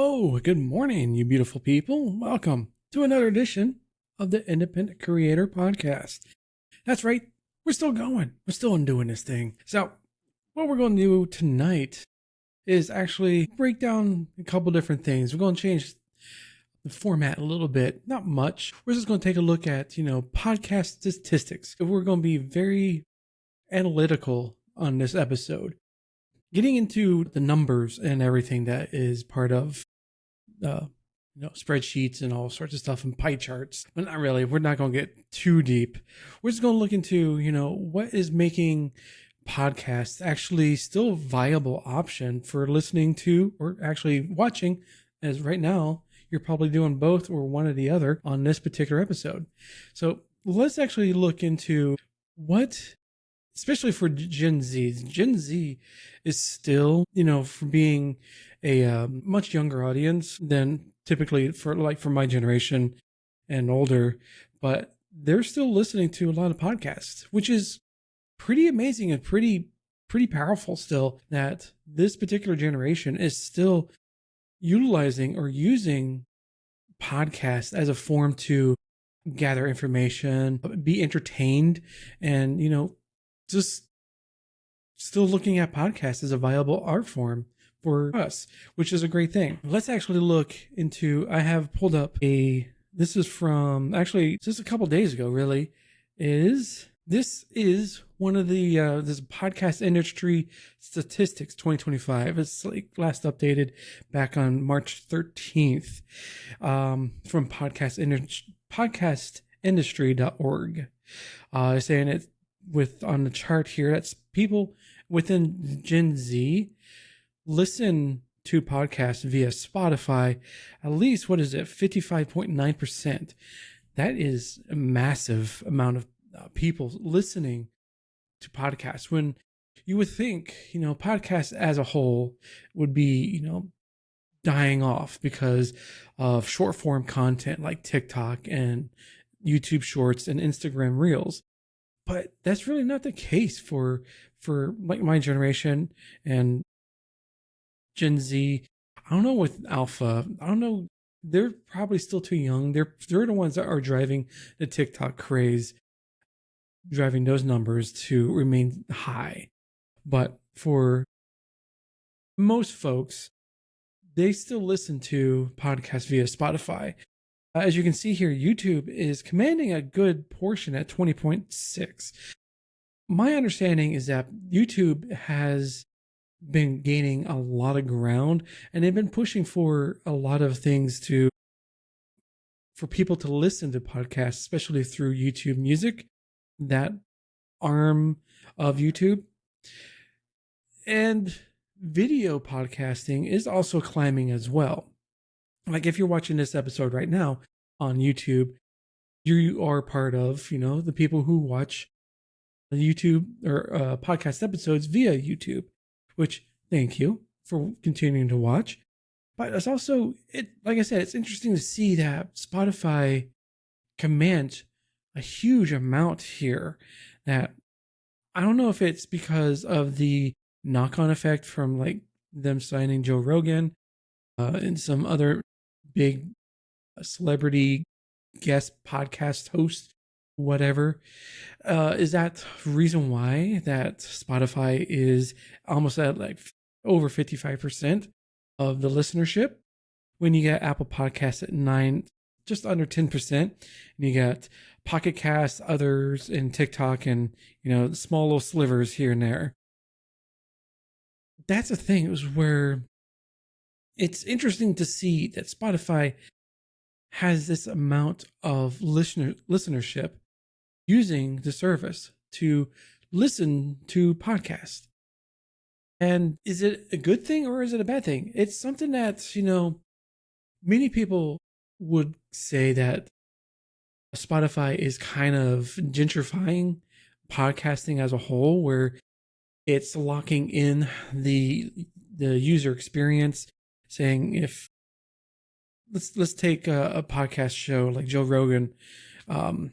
Hello, good morning, you beautiful people. Welcome to another edition of the Independent Creator Podcast. That's right, we're still going. We're still doing this thing. So, what we're going to do tonight is actually break down a couple different things. We're going to change the format a little bit, not much. We're just going to take a look at, podcast statistics. We're going to be very analytical on this episode, getting into the numbers and everything that is part of spreadsheets and all sorts of stuff and pie charts. But not really. We're not going to get too deep. We're just going to look into, what is making podcasts actually still a viable option for listening to or actually watching, as right now you're probably doing both or one or the other on this particular episode. So let's actually look into what, especially for Gen Z. Gen Z is still, for being a much younger audience than typically for my generation and older, but they're still listening to a lot of podcasts, which is pretty amazing and pretty powerful still, that this particular generation is still utilizing or using podcasts as a form to gather information, be entertained, and just still looking at podcasts as a viable art form for us, which is a great thing. Let's actually look into, I have pulled up this is from actually just a couple days ago, really. This is one of the this podcast industry statistics 2025. It's like last updated back on March 13th from podcastindustry.org. Saying it on the chart here, that's people within Gen Z listen to podcasts via Spotify, at least, 55.9%. That is a massive amount of people listening to podcasts, when you would think, podcasts as a whole would be, dying off because of short form content like TikTok and YouTube Shorts and Instagram Reels. But that's really not the case for like my generation and Gen Z. I don't know with Alpha. I don't know. They're probably still too young. They're the ones that are driving the TikTok craze, driving those numbers to remain high. But for most folks, they still listen to podcasts via Spotify. As you can see here, YouTube is commanding a good portion at 20.6. My understanding is that YouTube has been gaining a lot of ground, and they've been pushing for a lot of things for people to listen to podcasts, especially through YouTube Music, that arm of YouTube. And video podcasting is also climbing as well. Like if you're watching this episode right now on YouTube, you are part of, the people who watch YouTube or podcast episodes via YouTube, which thank you for continuing to watch. But it's also, like I said, it's interesting to see that Spotify commands a huge amount here. That I don't know if it's because of the knock-on effect from like them signing Joe Rogan and some other big celebrity guest podcast host, whatever. Is that reason why that Spotify is almost at like over 55% of the listenership, when you get Apple Podcasts at 9, just under 10%, and you got Pocket Casts, others, and TikTok, and small little slivers here and there. That's the thing. It was where it's interesting to see that Spotify has this amount of listenership using the service to listen to podcasts. And is it a good thing or is it a bad thing? It's something that, many people would say that Spotify is kind of gentrifying podcasting as a whole, where it's locking in the user experience, saying if let's take a podcast show like Joe Rogan, or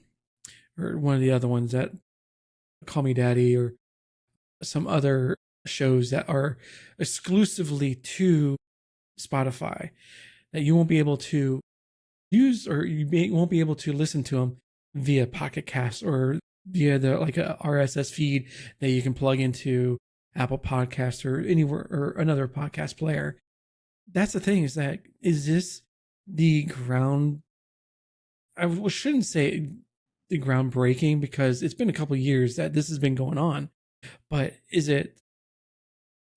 one of the other ones that Call Me Daddy, or some other shows that are exclusively to Spotify, that you won't be able to use, or won't be able to listen to them via Pocket Cast or via the like a RSS feed that you can plug into Apple Podcasts or anywhere or another podcast player. That's the thing, is this the ground? I shouldn't say the groundbreaking, because it's been a couple of years that this has been going on, but is it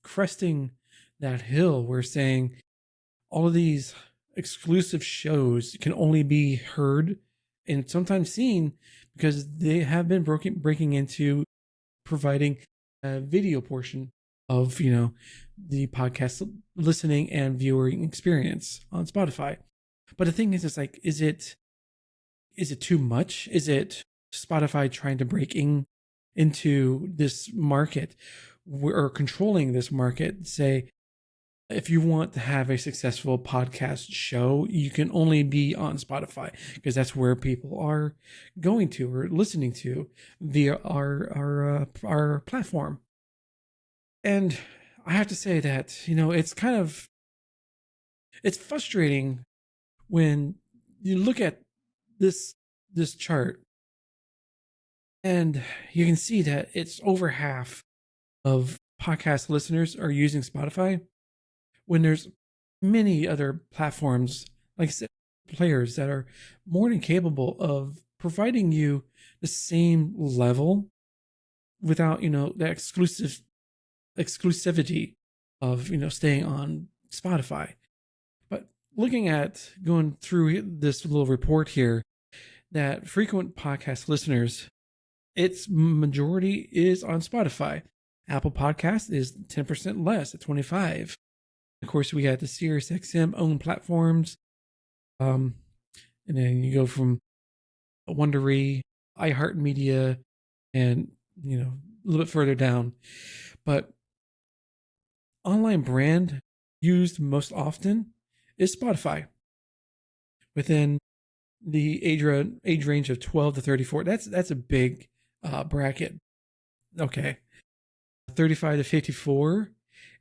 cresting that hill where saying all of these exclusive shows can only be heard and sometimes seen because they have been breaking into providing a video portion of, the podcast listening and viewing experience on Spotify? But the thing is, it's like, is it too much? Is it Spotify trying to break into this market, or controlling this market? Say, if you want to have a successful podcast show, you can only be on Spotify because that's where people are going to or listening to via our platform. And I have to say that, it's frustrating when you look at this chart and you can see that it's over half of podcast listeners are using Spotify, when there's many other platforms, like I said, players that are more than capable of providing you the same level without, the exclusivity of, staying on Spotify. But going through this little report here, that frequent podcast listeners, its majority is on Spotify. Apple Podcast is 10% less at 25. Of course, we got the Sirius XM owned platforms. And then you go from Wondery, iHeartMedia, and, a little bit further down. But online brand used most often is Spotify, within the age range of 12 to 34. That's a big bracket. Okay. 35 to 54,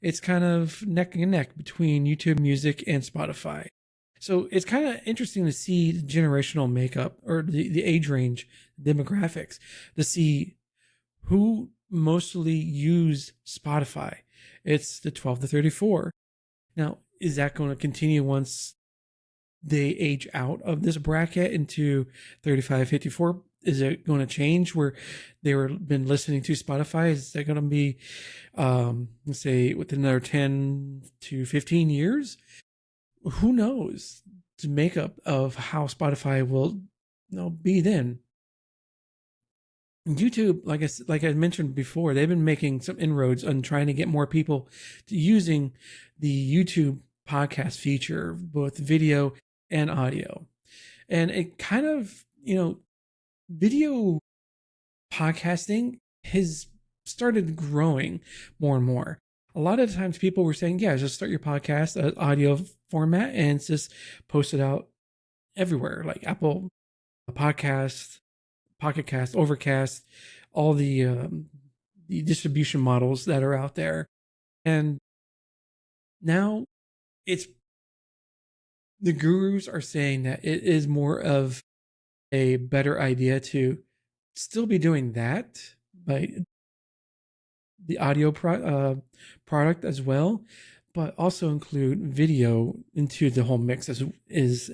it's kind of neck and neck between YouTube Music and Spotify. So it's kind of interesting to see the generational makeup, or the age range demographics, to see who mostly use Spotify. It's the 12 to 34. Now, is that going to continue once they age out of this bracket into 35, 54? Is it going to change where they were been listening to Spotify? Is that going to be, let's say, within another 10 to 15 years? Who knows the makeup of how Spotify will, be then. YouTube, like I mentioned before, they've been making some inroads on trying to get more people to using the YouTube podcast feature, both video and audio. And it kind of, video podcasting has started growing more and more. A lot of times people were saying, yeah, just start your podcast audio format and just post it out everywhere, like Apple Podcast, Pocket Cast, Overcast, all the distribution models that are out there. And now it's, the gurus are saying that it is more of a better idea to still be doing that, but the audio product as well, but also include video into the whole mix as is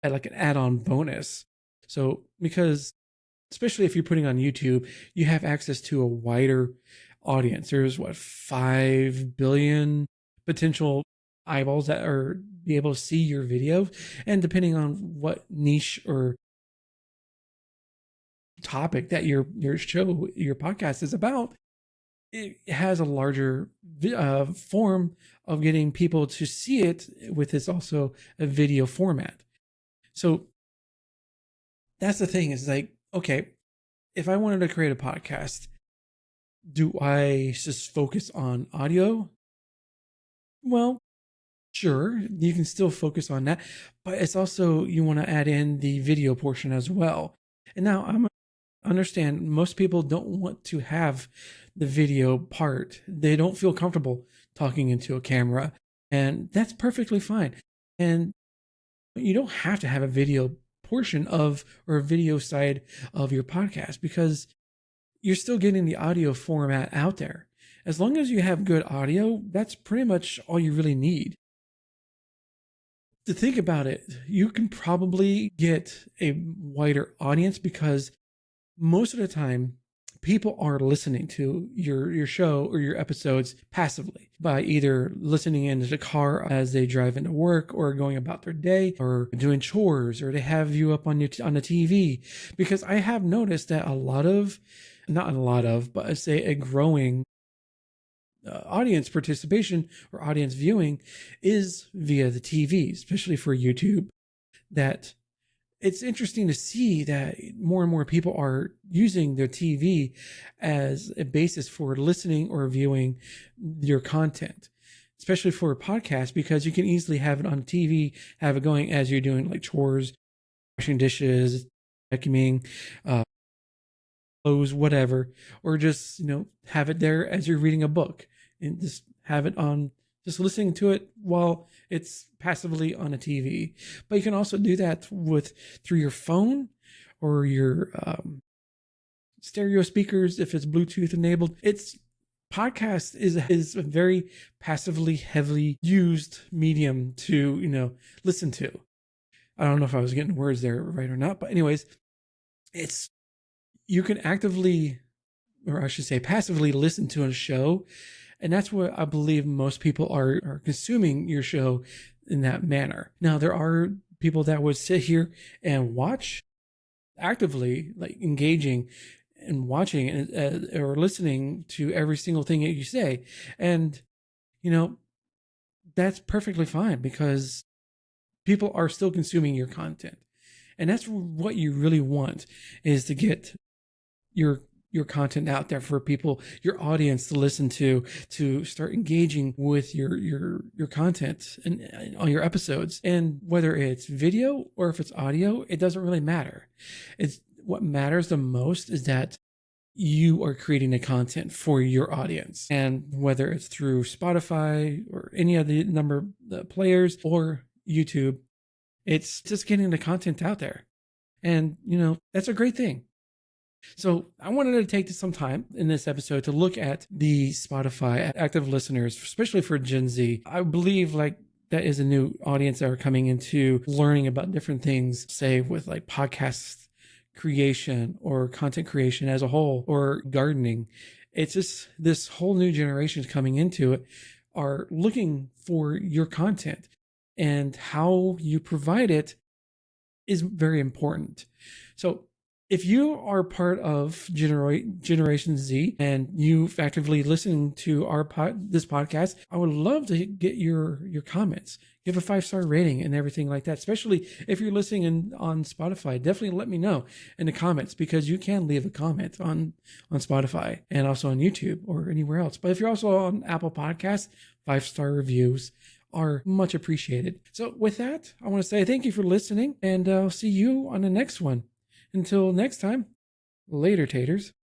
like an add-on bonus. So, because especially if you're putting on YouTube, you have access to a wider audience. There's 5 billion potential eyeballs that are be able to see your video, and depending on what niche or topic that your podcast is about, it has a larger form of getting people to see it with this also a video format. So that's the thing, is like, okay, if I wanted to create a podcast, do I just focus on audio? Well, sure, you can still focus on that, but it's also, you want to add in the video portion as well. And now I'm understand most people don't want to have the video part. They don't feel comfortable talking into a camera. And that's perfectly fine. And you don't have to have a video portion of or a video side of your podcast because you're still getting the audio format out there. As long as you have good audio, that's pretty much all you really need. To think about it, you can probably get a wider audience because most of the time people are listening to your show or your episodes passively by either listening in the car as they drive into work or going about their day or doing chores, or they have you up on on the TV. Because I have noticed that not a lot of, but I say a growing audience participation or audience viewing is via the TV, especially for YouTube. That it's interesting to see that more and more people are using their TV as a basis for listening or viewing your content, especially for a podcast, because you can easily have it on TV, have it going as you're doing like chores, washing dishes, vacuuming, clothes, whatever, or just, have it there as you're reading a book and just have it on, just listening to it while it's passively on a TV. But you can also do that through your phone or your stereo speakers if it's Bluetooth enabled. Podcast is a very passively heavily used medium to listen to. I don't know if I was getting words there right or not, but anyways, you can actively, or I should say passively, listen to a show. And that's what I believe most people are consuming your show in that manner. Now, there are people that would sit here and watch actively, like engaging and watching or listening to every single thing that you say. And, that's perfectly fine because people are still consuming your content. And that's what you really want, is to get your content out there for people, your audience, to listen to start engaging with your content and on your episodes. And whether it's video or if it's audio, it doesn't really matter. It's what matters the most is that you are creating the content for your audience. And whether it's through Spotify or any of the number of the players or YouTube, it's just getting the content out there. And, that's a great thing. So I wanted to take some time in this episode to look at the Spotify active listeners, especially for Gen Z. I believe that is a new audience that are coming into learning about different things, say with like podcast creation or content creation as a whole, or gardening. It's just this whole new generation is coming into it, are looking for your content, and how you provide it is very important. So if you are part of Generation Z and you've actively listened to this podcast, I would love to get your comments. Give a 5-star rating and everything like that. Especially if you're listening on Spotify, definitely let me know in the comments, because you can leave a comment on Spotify and also on YouTube or anywhere else. But if you're also on Apple Podcasts, 5-star reviews are much appreciated. So with that, I want to say thank you for listening, and I'll see you on the next one. Until next time, later, taters.